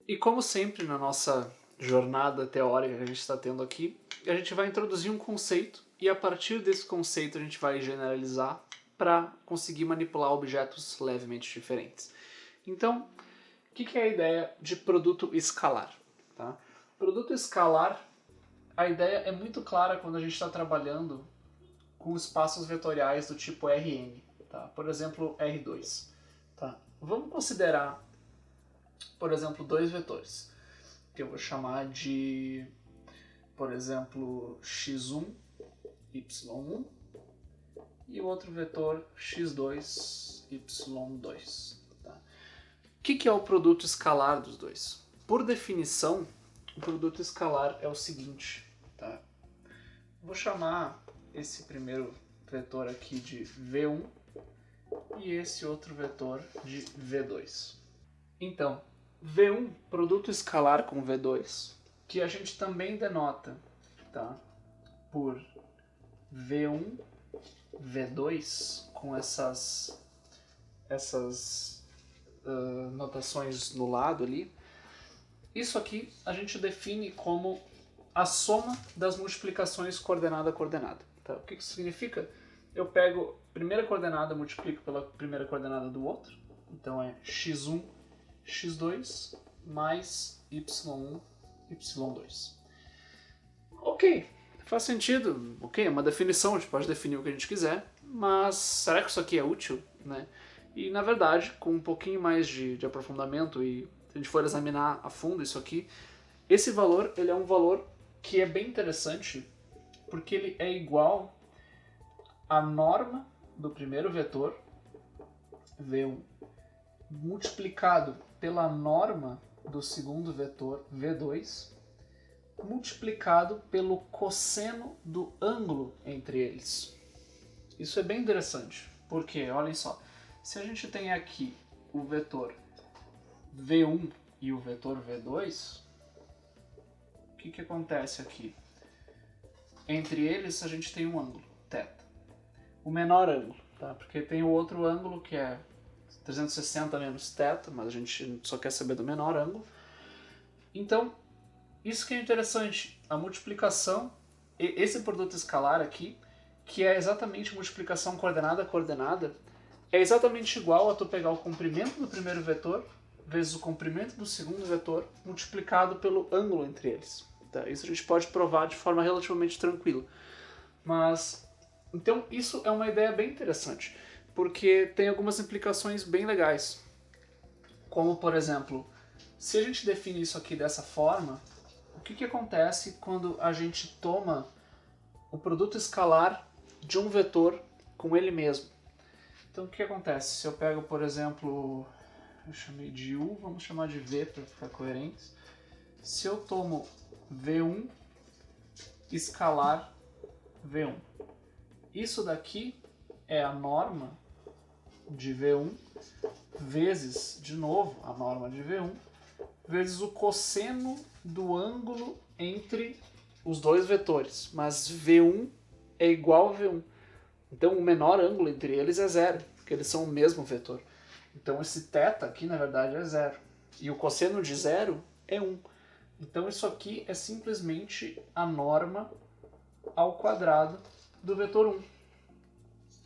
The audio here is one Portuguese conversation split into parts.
E como sempre na nossa jornada teórica que a gente está tendo aqui, a gente vai introduzir um conceito e a partir desse conceito a gente vai generalizar para conseguir manipular objetos levemente diferentes. Então, o que é a ideia de produto escalar? Tá? Produto escalar, a ideia é muito clara quando a gente está trabalhando com espaços vetoriais do tipo Rn, tá? Por exemplo, R2. Tá? Vamos considerar, por exemplo, dois vetores, que eu vou chamar de, por exemplo, x1, y1, e o outro vetor x2, y2. Tá? O que é o produto escalar dos dois? Por definição, o produto escalar é o seguinte, tá? Vou chamar esse primeiro vetor aqui de v1 e esse outro vetor de v2. Então, v1, produto escalar com v2, que a gente também denota, tá, por v1, v2, com essas notações no lado ali. Isso aqui a gente define como a soma das multiplicações coordenada a coordenada. Tá? O que isso significa? Eu pego a primeira coordenada, multiplico pela primeira coordenada do outro, então é x1, x2 mais y1, y2. Ok, faz sentido. Ok, é uma definição, a gente pode definir o que a gente quiser, mas será que isso aqui é útil? Né? E na verdade, com um pouquinho mais de aprofundamento e se a gente for examinar a fundo isso aqui, esse valor ele é um valor que é bem interessante porque ele é igual à norma do primeiro vetor, v1, multiplicado pela norma do segundo vetor, v2, multiplicado pelo cosseno do ângulo entre eles. Isso é bem interessante, porque, olhem só, se a gente tem aqui o vetor v1 e o vetor v2, o que acontece aqui? Entre eles a gente tem um ângulo, θ. O menor ângulo, tá? Porque tem o outro ângulo que é 360 menos θ, mas a gente só quer saber do menor ângulo. Então, isso que é interessante, a multiplicação, esse produto escalar aqui, que é exatamente a multiplicação coordenada a coordenada, é exatamente igual a tu pegar o comprimento do primeiro vetor vezes o comprimento do segundo vetor multiplicado pelo ângulo entre eles. Tá? Isso a gente pode provar de forma relativamente tranquila. Mas, então isso é uma ideia bem interessante, porque tem algumas implicações bem legais. Como, por exemplo, se a gente define isso aqui dessa forma, o que acontece quando a gente toma o produto escalar de um vetor com ele mesmo? Então o que acontece? Se eu pego, por exemplo, eu chamei de U, vamos chamar de V para ficar coerentes. Se eu tomo V1 escalar V1, isso daqui é a norma de V1 vezes, de novo, a norma de V1, vezes o cosseno do ângulo entre os dois vetores, mas V1 é igual a V1. Então o menor ângulo entre eles é zero, porque eles são o mesmo vetor. Então esse θ aqui, na verdade, é zero. E o cosseno de zero é 1. Então isso aqui é simplesmente a norma ao quadrado do vetor 1.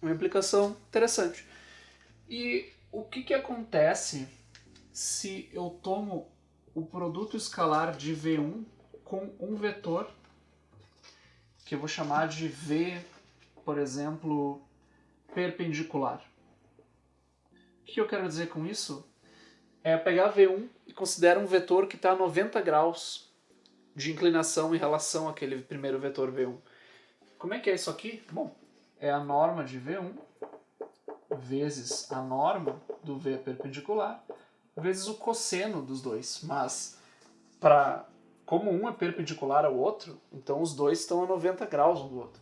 Uma implicação interessante. E o que acontece se eu tomo o produto escalar de V1 com um vetor que eu vou chamar de V, por exemplo, perpendicular? O que eu quero dizer com isso? É pegar V1 e considerar um vetor que está a 90 graus de inclinação em relação àquele primeiro vetor V1. Como é que é isso aqui? Bom, é a norma de V1 vezes a norma do V perpendicular vezes o cosseno dos dois. Mas, como um é perpendicular ao outro, então os dois estão a 90 graus um do outro.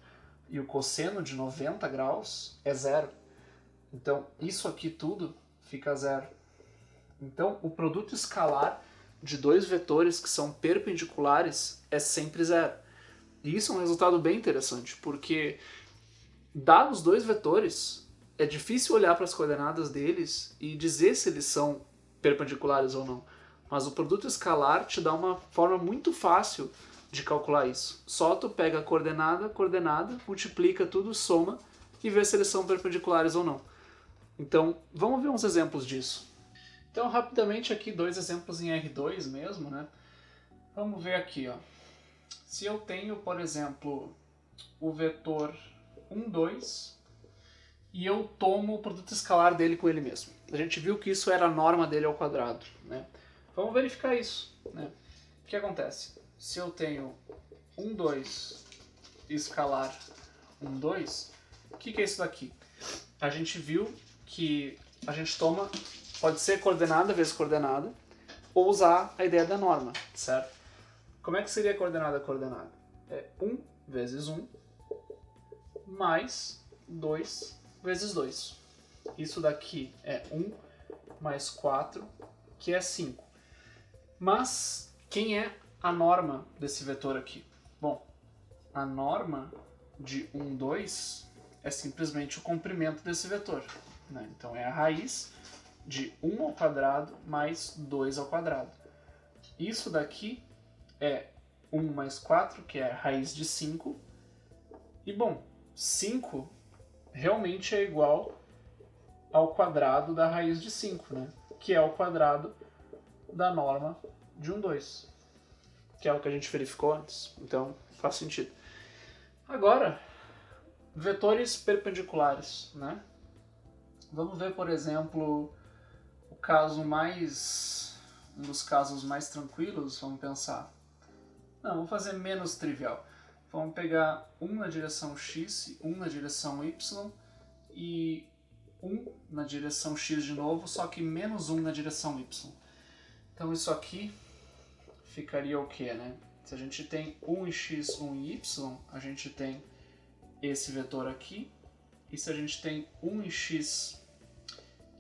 E o cosseno de 90 graus é zero. Então, isso aqui tudo fica zero. Então, o produto escalar de dois vetores que são perpendiculares é sempre zero. E isso é um resultado bem interessante, porque, dados dois vetores, é difícil olhar para as coordenadas deles e dizer se eles são perpendiculares ou não. Mas o produto escalar te dá uma forma muito fácil de calcular isso. Só tu pega a coordenada, multiplica tudo, soma e vê se eles são perpendiculares ou não. Então, vamos ver uns exemplos disso. Então, rapidamente aqui, dois exemplos em R2 mesmo, né? Vamos ver aqui, ó. Se eu tenho, por exemplo, o vetor 1, 2, e eu tomo o produto escalar dele com ele mesmo. A gente viu que isso era a norma dele ao quadrado, né? Vamos verificar isso, né? O que acontece? Se eu tenho 1, 2 escalar 1, 2, o que é isso daqui? A gente viu que a gente toma, pode ser coordenada vezes coordenada, ou usar a ideia da norma, certo? Como é que seria coordenada? É 1 vezes 1 mais 2 vezes 2. Isso daqui é 1 mais 4, que é 5. Mas quem é a norma desse vetor aqui? Bom, a norma de 1, 2 é simplesmente o comprimento desse vetor, né? Então é a raiz de 1 ao quadrado mais 2 ao quadrado. Isso daqui é 1 mais 4, que é a raiz de 5. E bom, 5 realmente é igual ao quadrado da raiz de 5, né? Que é o quadrado da norma de 1, 2. Que é o que a gente verificou antes. Então faz sentido. Agora, vetores perpendiculares, né? Vamos ver, por exemplo, o caso um dos casos mais tranquilos, vamos pensar. Não, vamos fazer menos trivial. Vamos pegar 1 na direção x, 1 na direção y e 1 na direção x de novo, só que menos 1 na direção y. Então isso aqui ficaria o quê, né? Se a gente tem 1 em x, 1 em y, a gente tem esse vetor aqui. E se a gente tem 1 em x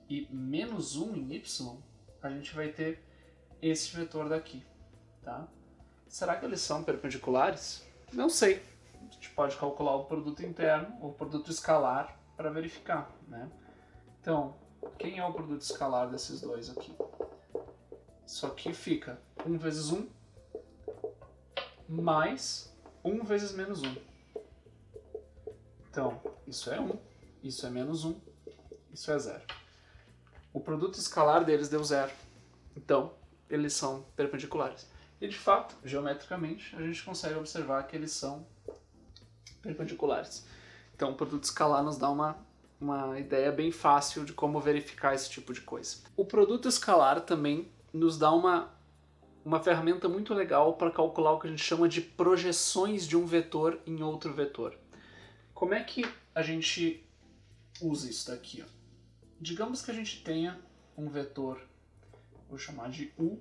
e menos 1 em y, a gente vai ter esse vetor daqui, tá? Será que eles são perpendiculares? Não sei. A gente pode calcular o produto interno ou o produto escalar para verificar, né? Então, quem é o produto escalar desses dois aqui? Isso aqui fica 1 vezes 1 mais 1 vezes menos 1. Então, isso é 1, isso é menos 1, isso é 0. O produto escalar deles deu 0. Então, eles são perpendiculares. E, de fato, geometricamente, a gente consegue observar que eles são perpendiculares. Então, o produto escalar nos dá uma ideia bem fácil de como verificar esse tipo de coisa. O produto escalar também nos dá uma ferramenta muito legal para calcular o que a gente chama de projeções de um vetor em outro vetor. Como é que a gente usa isso daqui, ó? Digamos que a gente tenha um vetor, vou chamar de U,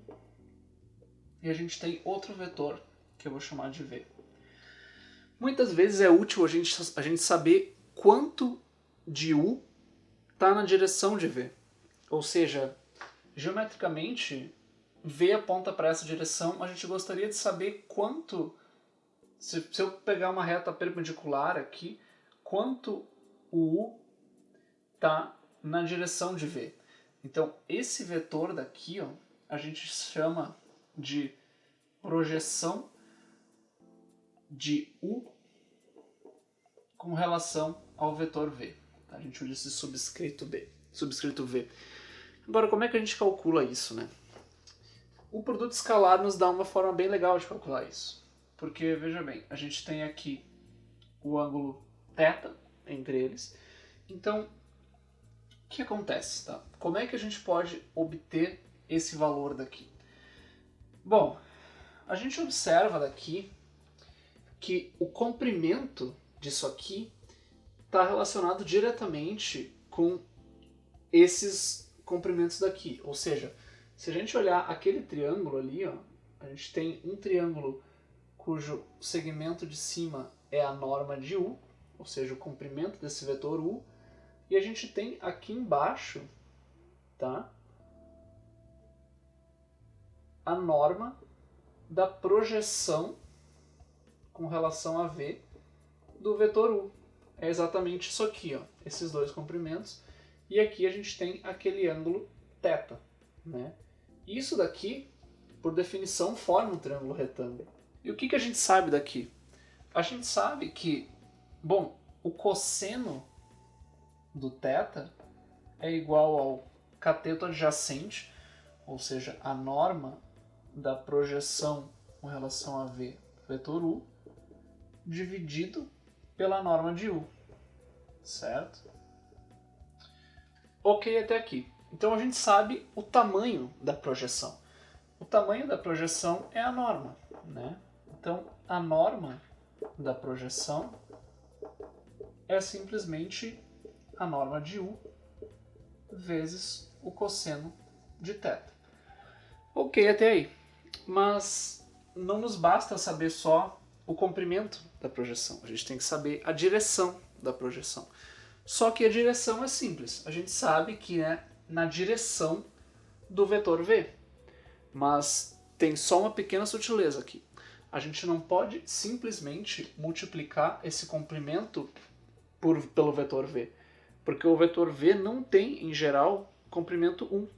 e a gente tem outro vetor que eu vou chamar de V. Muitas vezes é útil a gente saber quanto de U está na direção de V. Ou seja, geometricamente, V aponta para essa direção, a gente gostaria de saber quanto, se eu pegar uma reta perpendicular aqui, quanto o U está na direção de V. Então, esse vetor daqui, ó, a gente chama de projeção de U com relação ao vetor V. A gente usa esse subscrito V. Agora, como é que a gente calcula isso, né? O produto escalar nos dá uma forma bem legal de calcular isso. Porque, veja bem, a gente tem aqui o ângulo θ entre eles. Então, o que acontece, tá? Como é que a gente pode obter esse valor daqui? Bom, a gente observa daqui que o comprimento disso aqui está relacionado diretamente com esses comprimentos daqui. Ou seja, se a gente olhar aquele triângulo ali, ó, a gente tem um triângulo cujo segmento de cima é a norma de U, ou seja, o comprimento desse vetor U, e a gente tem aqui embaixo, tá, a norma da projeção com relação a V do vetor U. É exatamente isso aqui, ó, esses dois comprimentos. E aqui a gente tem aquele ângulo θ, né? Isso daqui por definição, forma um triângulo retângulo. E o que a gente sabe daqui? A gente sabe que, bom, o cosseno do θ é igual ao cateto adjacente, ou seja, a norma da projeção com relação a V vetor U, dividido pela norma de U, certo? Ok até aqui. Então a gente sabe o tamanho da projeção. O tamanho da projeção é a norma, né? Então a norma da projeção é simplesmente a norma de U vezes o cosseno de θ. Ok até aí. Mas não nos basta saber só o comprimento da projeção. A gente tem que saber a direção da projeção. Só que a direção é simples. A gente sabe que é na direção do vetor V. Mas tem só uma pequena sutileza aqui. A gente não pode simplesmente multiplicar esse comprimento pelo vetor V. Porque o vetor V não tem, em geral, comprimento 1.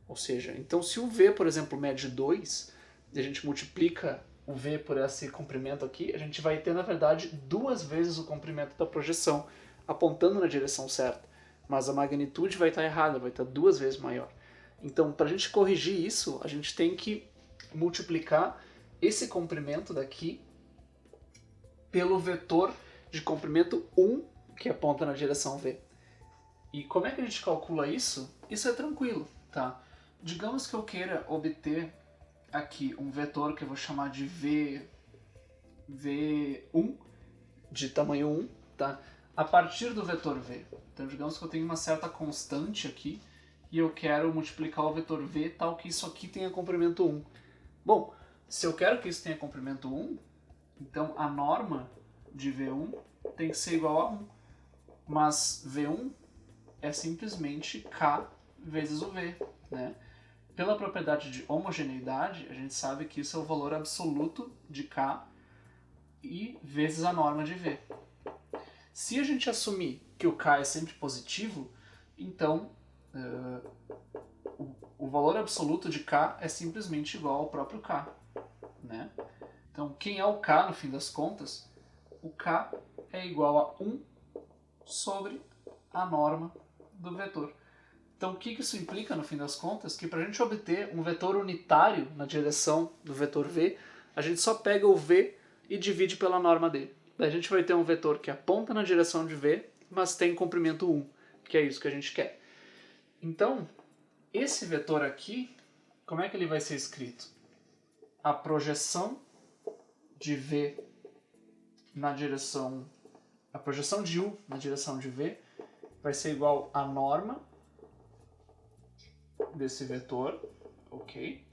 Ou seja, então se o V, por exemplo, mede 2, e a gente multiplica o V por esse comprimento aqui, a gente vai ter, na verdade, 2 vezes o comprimento da projeção, apontando na direção certa. Mas a magnitude vai estar errada, vai estar 2 vezes maior. Então, para a gente corrigir isso, a gente tem que multiplicar esse comprimento daqui pelo vetor de comprimento 1, que aponta na direção V. E como é que a gente calcula isso? Isso é tranquilo, tá? Digamos que eu queira obter aqui um vetor que eu vou chamar de V1, de tamanho 1, tá? A partir do vetor V. Então, digamos que eu tenho uma certa constante aqui e eu quero multiplicar o vetor V tal que isso aqui tenha comprimento 1. Bom, se eu quero que isso tenha comprimento 1, então a norma de V1 tem que ser igual a 1. Mas V1 é simplesmente K vezes o V, né? Pela propriedade de homogeneidade, a gente sabe que isso é o valor absoluto de K e vezes a norma de V. Se a gente assumir que o K é sempre positivo, então o valor absoluto de K é simplesmente igual ao próprio K, né? Então, quem é o K no fim das contas? O K é igual a 1 sobre a norma do vetor. Então, o que isso implica no fim das contas? Que para a gente obter um vetor unitário na direção do vetor V, a gente só pega o V e divide pela norma dele. Daí a gente vai ter um vetor que aponta na direção de V, mas tem comprimento 1, que é isso que a gente quer. Então, esse vetor aqui, como é que ele vai ser escrito? A projeção de V na direção... A projeção de U na direção de V vai ser igual à norma desse vetor, ok?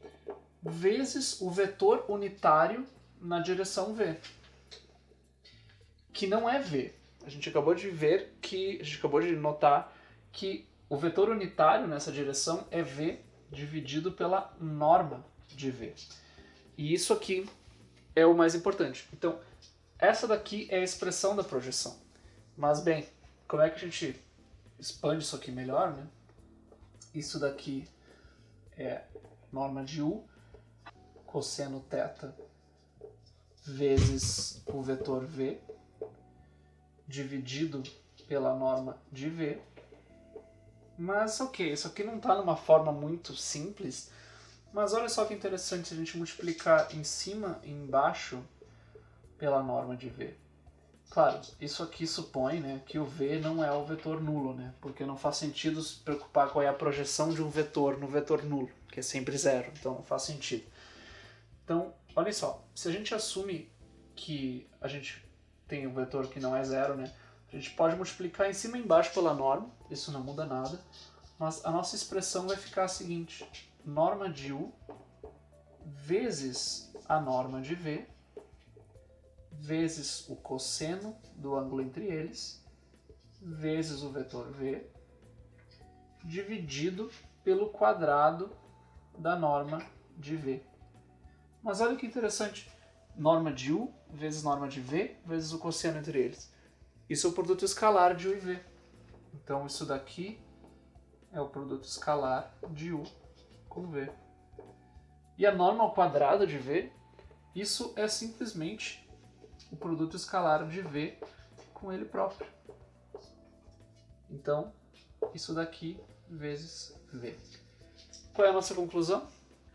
Vezes o vetor unitário na direção V, que não é V. A gente acabou de notar que o vetor unitário nessa direção é V dividido pela norma de V. E isso aqui é o mais importante. Então, essa daqui é a expressão da projeção. Mas, bem, como é que a gente expande isso aqui melhor, né? Isso daqui é norma de U, cosseno θ vezes o vetor V, dividido pela norma de V. Mas, ok, isso aqui não está numa forma muito simples, mas olha só que interessante se a gente multiplicar em cima e embaixo pela norma de V. Claro, isso aqui supõe, né, que o V não é o vetor nulo, né, porque não faz sentido se preocupar qual é a projeção de um vetor no vetor nulo, que é sempre zero, então não faz sentido. Então, olha só, se a gente assume que a gente tem um vetor que não é zero, né, a gente pode multiplicar em cima e embaixo pela norma, isso não muda nada, mas a nossa expressão vai ficar a seguinte: norma de U vezes a norma de V vezes o cosseno do ângulo entre eles, vezes o vetor V, dividido pelo quadrado da norma de V. Mas olha que interessante, norma de U vezes norma de V vezes o cosseno entre eles. Isso é o produto escalar de U e V. Então isso daqui é o produto escalar de U com V. E a norma ao quadrado de V, isso é simplesmente o produto escalar de V com ele próprio. Então, isso daqui vezes V. Qual é a nossa conclusão?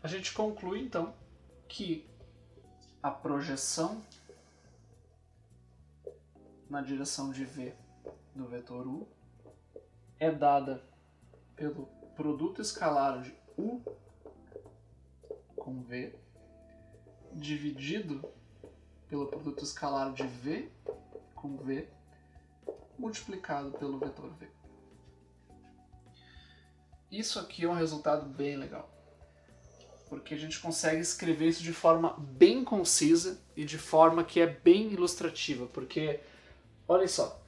A gente conclui, então, que a projeção na direção de V do vetor U é dada pelo produto escalar de U com V dividido pelo produto escalar de V com V multiplicado pelo vetor V. Isso aqui é um resultado bem legal, porque a gente consegue escrever isso de forma bem concisa e de forma que é bem ilustrativa, porque, olha só,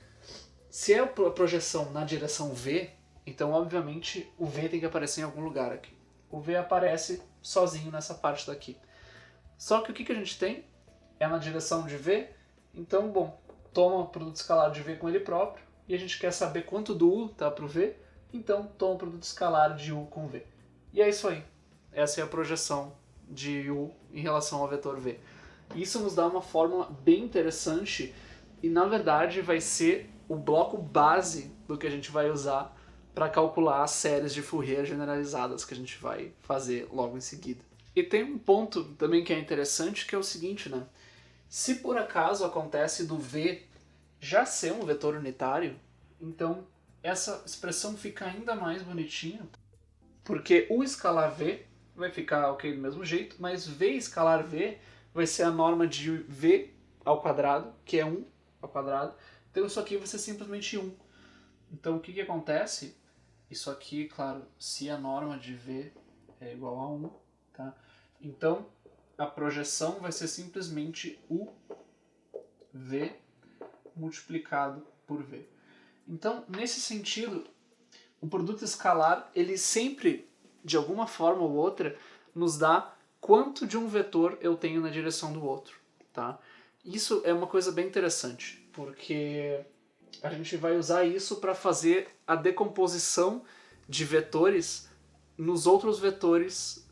se é a projeção na direção V, então obviamente o V tem que aparecer em algum lugar aqui. O V aparece sozinho nessa parte daqui. Só que o que a gente tem é na direção de V, então, bom, toma o produto escalar de V com ele próprio, e a gente quer saber quanto do U está para o V, então toma o produto escalar de U com V. E é isso aí. Essa é a projeção de U em relação ao vetor V. Isso nos dá uma fórmula bem interessante e, na verdade, vai ser o bloco base do que a gente vai usar para calcular as séries de Fourier generalizadas que a gente vai fazer logo em seguida. E tem um ponto também que é interessante, que é o seguinte, né? Se por acaso acontece do V já ser um vetor unitário, então essa expressão fica ainda mais bonitinha, porque U escalar V vai ficar ok do mesmo jeito, mas V escalar V vai ser a norma de V ao quadrado, que é 1 ao quadrado, então isso aqui vai ser simplesmente 1. Então o que acontece? Isso aqui, claro, se a norma de V é igual a 1, tá? Então a projeção vai ser simplesmente UV multiplicado por V. Então, nesse sentido, o produto escalar, ele sempre, de alguma forma ou outra, nos dá quanto de um vetor eu tenho na direção do outro, tá? Isso é uma coisa bem interessante, porque a gente vai usar isso para fazer a decomposição de vetores nos outros vetores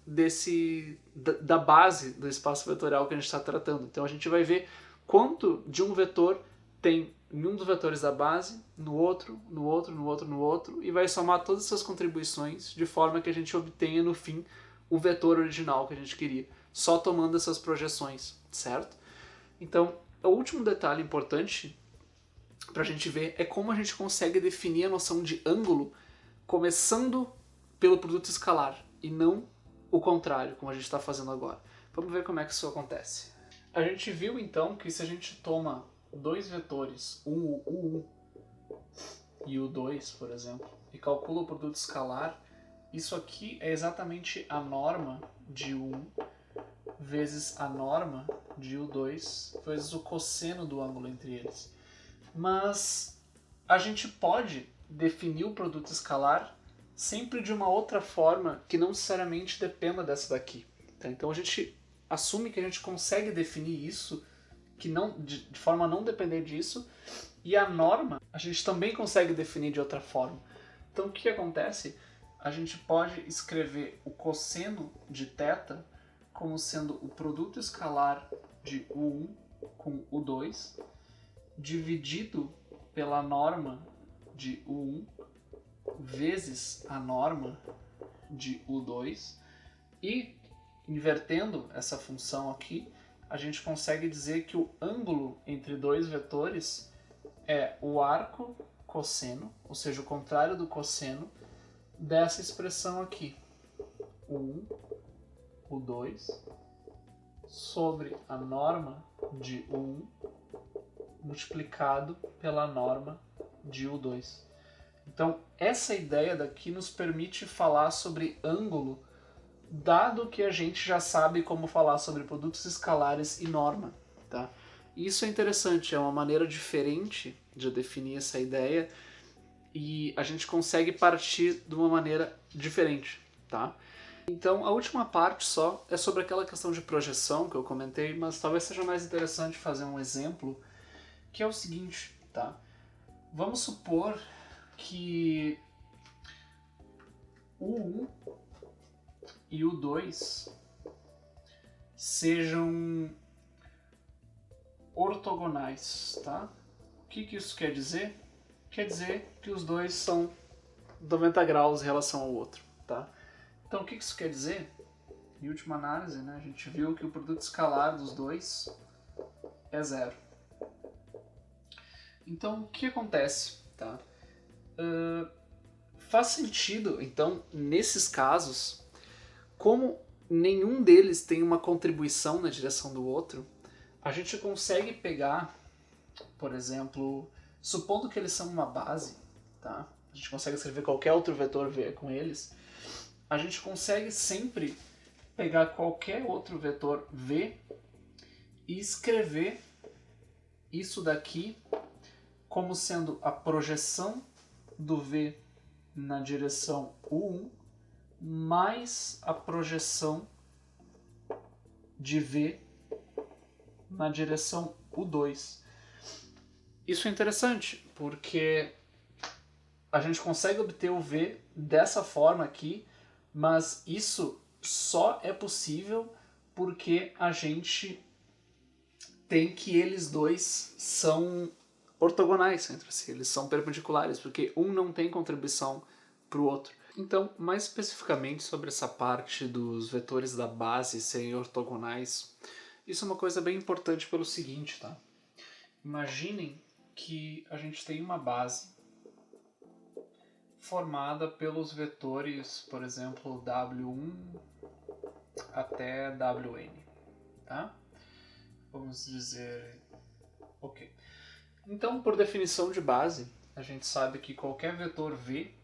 da base do espaço vetorial que a gente está tratando. Então a gente vai ver quanto de um vetor tem em um dos vetores da base, no outro, no outro, no outro, no outro, e vai somar todas essas contribuições de forma que a gente obtenha no fim o vetor original que a gente queria, só tomando essas projeções, certo? Então, o último detalhe importante para a gente ver é como a gente consegue definir a noção de ângulo começando pelo produto escalar e não o contrário, como a gente está fazendo agora. Vamos ver como é que isso acontece. A gente viu então que se a gente toma dois vetores, o U1 e o U2, por exemplo, e calcula o produto escalar, isso aqui é exatamente a norma de U1 vezes a norma de U2 vezes o cosseno do ângulo entre eles. Mas a gente pode definir o produto escalar sempre de uma outra forma que não necessariamente dependa dessa daqui. Tá? Então a gente assume que a gente consegue definir isso que não, de forma a não depender disso, e a norma a gente também consegue definir de outra forma. Então o que acontece? A gente pode escrever o cosseno de θ como sendo o produto escalar de U1 com U2 dividido pela norma de U1 vezes a norma de U2 e, invertendo essa função aqui, a gente consegue dizer que o ângulo entre dois vetores é o arco cosseno, ou seja, o contrário do cosseno, dessa expressão aqui, U1, U2, sobre a norma de U1 multiplicado pela norma de U2. Então, essa ideia daqui nos permite falar sobre ângulo, dado que a gente já sabe como falar sobre produtos escalares e norma. Tá? Isso é interessante, é uma maneira diferente de definir essa ideia e a gente consegue partir de uma maneira diferente. Tá? Então, a última parte só é sobre aquela questão de projeção que eu comentei, mas talvez seja mais interessante fazer um exemplo, que é o seguinte, tá? Vamos supor que o U1 e o U2 sejam ortogonais, tá? O que isso quer dizer? Quer dizer que os dois são 90 graus em relação ao outro, tá? Então o que isso quer dizer? Em última análise, né, a gente viu que o produto escalar dos dois é zero. Então o que acontece, tá? Faz sentido, então, nesses casos, como nenhum deles tem uma contribuição na direção do outro, a gente consegue pegar, por exemplo, supondo que eles são uma base, tá? A gente consegue escrever qualquer outro vetor V com eles, a gente consegue sempre pegar qualquer outro vetor V e escrever isso daqui como sendo a projeção do V na direção U1 mais a projeção de V na direção U2. Isso é interessante, porque a gente consegue obter o V dessa forma aqui, mas isso só é possível porque a gente tem que eles dois são ortogonais entre si, eles são perpendiculares, porque um não tem contribuição para o outro. Então, mais especificamente sobre essa parte dos vetores da base serem ortogonais, isso é uma coisa bem importante pelo seguinte, tá? Imaginem que a gente tem uma base formada pelos vetores, por exemplo, W1 até Wn, tá? Vamos dizer... Ok. Então, por definição de base, a gente sabe que qualquer vetor V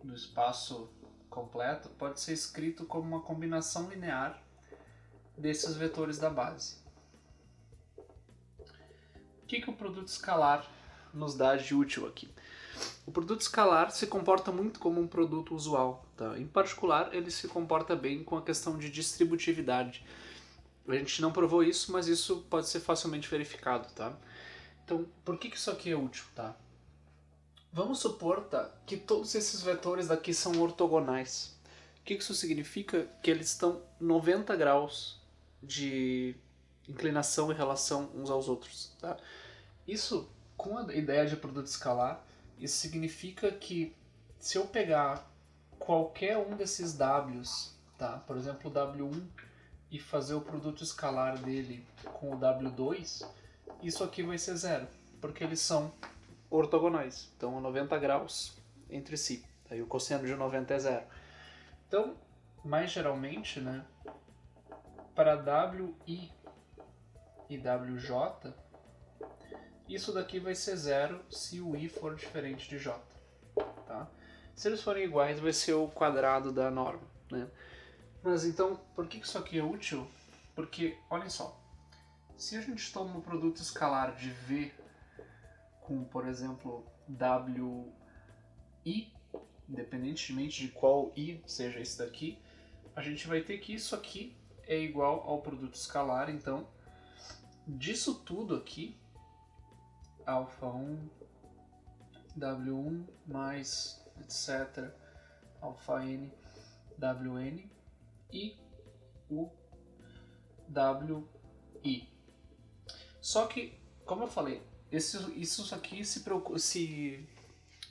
do espaço completo pode ser escrito como uma combinação linear desses vetores da base. O que o produto escalar nos dá de útil aqui? O produto escalar se comporta muito como um produto usual, tá? Em particular, ele se comporta bem com a questão de distributividade. A gente não provou isso, mas isso pode ser facilmente verificado, tá? Então, por que isso aqui é útil, tá? Vamos supor, tá, que todos esses vetores daqui são ortogonais. O que isso significa? Que eles estão 90 graus de inclinação em relação uns aos outros, tá? Isso, com a ideia de produto escalar, isso significa que se eu pegar qualquer um desses W's, tá? Por exemplo, o W1, e fazer o produto escalar dele com o W2, isso aqui vai ser zero, porque eles são ortogonais, então a 90 graus entre si. Aí o cosseno de 90 é zero. Então, mais geralmente, né, para WI e WJ, isso daqui vai ser zero se o I for diferente de J. Tá? Se eles forem iguais, vai ser o quadrado da norma. Né? Mas então, por que isso aqui é útil? Porque, olhem só, se a gente toma um produto escalar de V com, por exemplo, WI, independentemente de qual I seja esse daqui, a gente vai ter que isso aqui é igual ao produto escalar, então, disso tudo aqui, alfa1, W1 mais, etc., alfa n, Wn, e o WI. Só que, como eu falei, isso aqui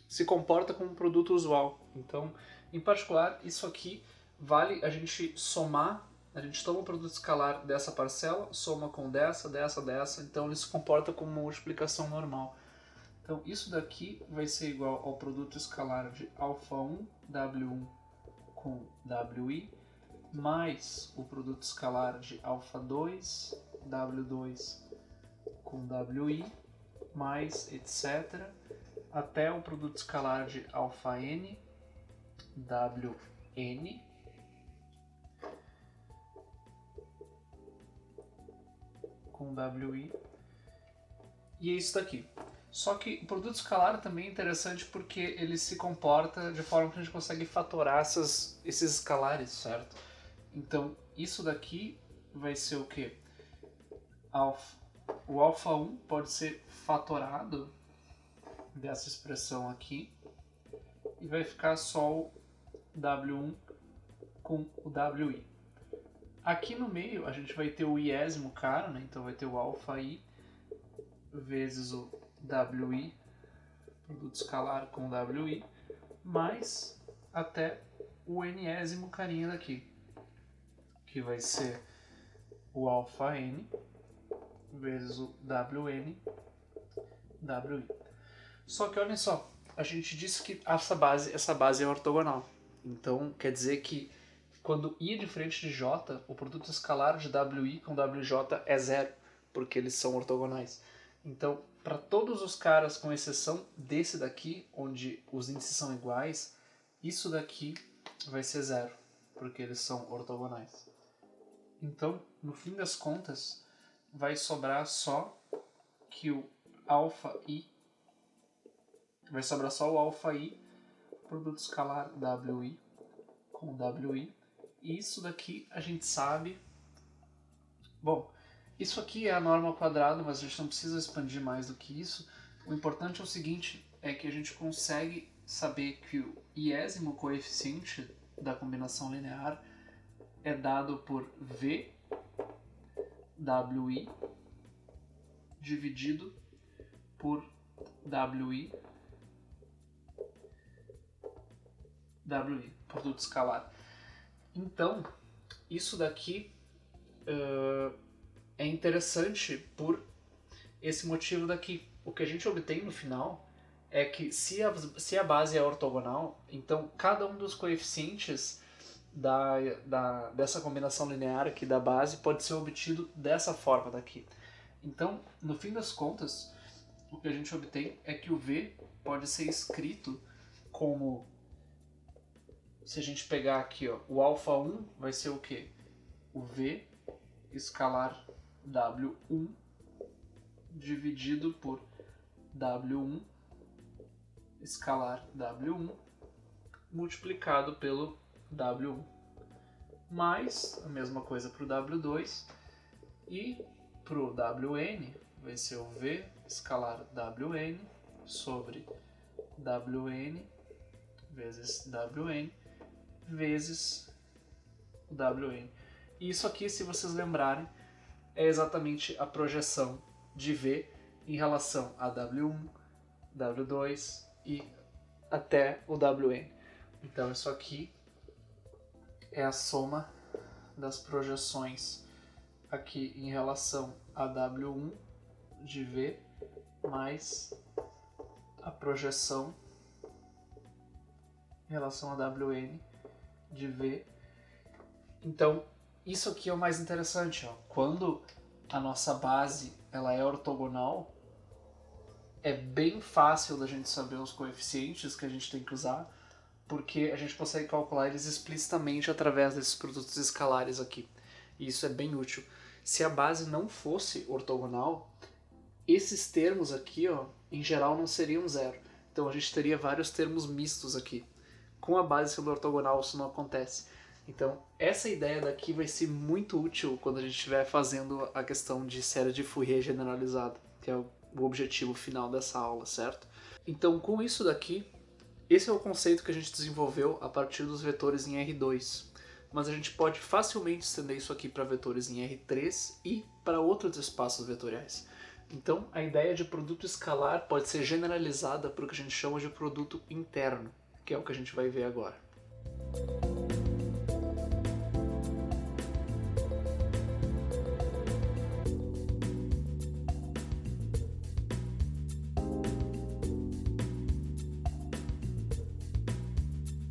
se comporta como um produto usual. Então, em particular, isso aqui vale a gente somar, a gente toma o produto escalar dessa parcela, soma com dessa, então ele se comporta como uma multiplicação normal. Então, isso daqui vai ser igual ao produto escalar de alfa1, W1 com WI, mais o produto escalar de alfa2, W2 com WI, mais etc., até o produto escalar de alfa-n, Wn, com WI, e é isso daqui. Só que o produto escalar também é interessante porque ele se comporta de forma que a gente consegue fatorar esses escalares, certo? Então, isso daqui vai ser o quê? O alfa1 pode ser fatorado dessa expressão aqui e vai ficar só o W1 com o WI. Aqui no meio a gente vai ter o iésimo cara, né? Então vai ter o alfa i vezes o wi, produto escalar com wi, mais até o nésimo carinha daqui, que vai ser o alfa n vezes o wn wi. Só que olhem só, a gente disse que essa base é ortogonal. Então quer dizer que quando i é diferente de j, o produto escalar de wi com wj é zero, porque eles são ortogonais. Então, para todos os caras, com exceção desse daqui, onde os índices são iguais, isso daqui vai ser zero, porque eles são ortogonais. Então, no fim das contas, vai sobrar só que o alfa i, vai sobrar só o alfa i, produto escalar wi com wi, e isso daqui a gente sabe. Bom, isso aqui é a norma ao quadrado, mas a gente não precisa expandir mais do que isso. O importante é o seguinte, é que a gente consegue saber que o iésimo coeficiente da combinação linear é dado por v wi dividido por wi, produto escalar. Então, isso daqui é interessante por esse motivo daqui. O que a gente obtém no final é que se a base é ortogonal, então cada um dos coeficientes dessa combinação linear aqui da base pode ser obtido dessa forma daqui. Então, no fim das contas, o que a gente obtém é que o V pode ser escrito como, se a gente pegar aqui, ó, o alfa 1 vai ser o quê? O V escalar W1 dividido por W1 escalar W1 multiplicado pelo W1, mais a mesma coisa para o W2, e para o Wn vai ser o V escalar Wn sobre Wn vezes Wn vezes o Wn. E isso aqui, se vocês lembrarem, é exatamente a projeção de V em relação a W1, W2 e até o Wn. Então isso aqui é a soma das projeções aqui em relação a W1 de V mais a projeção em relação a Wn de V. Então, isso aqui é o mais interessante, ó. Quando a nossa base ela é ortogonal, é bem fácil da gente saber os coeficientes que a gente tem que usar, porque a gente consegue calcular eles explicitamente através desses produtos escalares aqui. E isso é bem útil. Se a base não fosse ortogonal, esses termos aqui, ó, em geral não seriam zero. Então a gente teria vários termos mistos aqui. Com a base sendo ortogonal isso não acontece. Então essa ideia daqui vai ser muito útil quando a gente estiver fazendo a questão de série de Fourier generalizada, que é o objetivo final dessa aula, certo? Então com isso daqui, esse é o conceito que a gente desenvolveu a partir dos vetores em R2. Mas a gente pode facilmente estender isso aqui para vetores em R3 e para outros espaços vetoriais. Então a ideia de produto escalar pode ser generalizada para o que a gente chama de produto interno, que é o que a gente vai ver agora.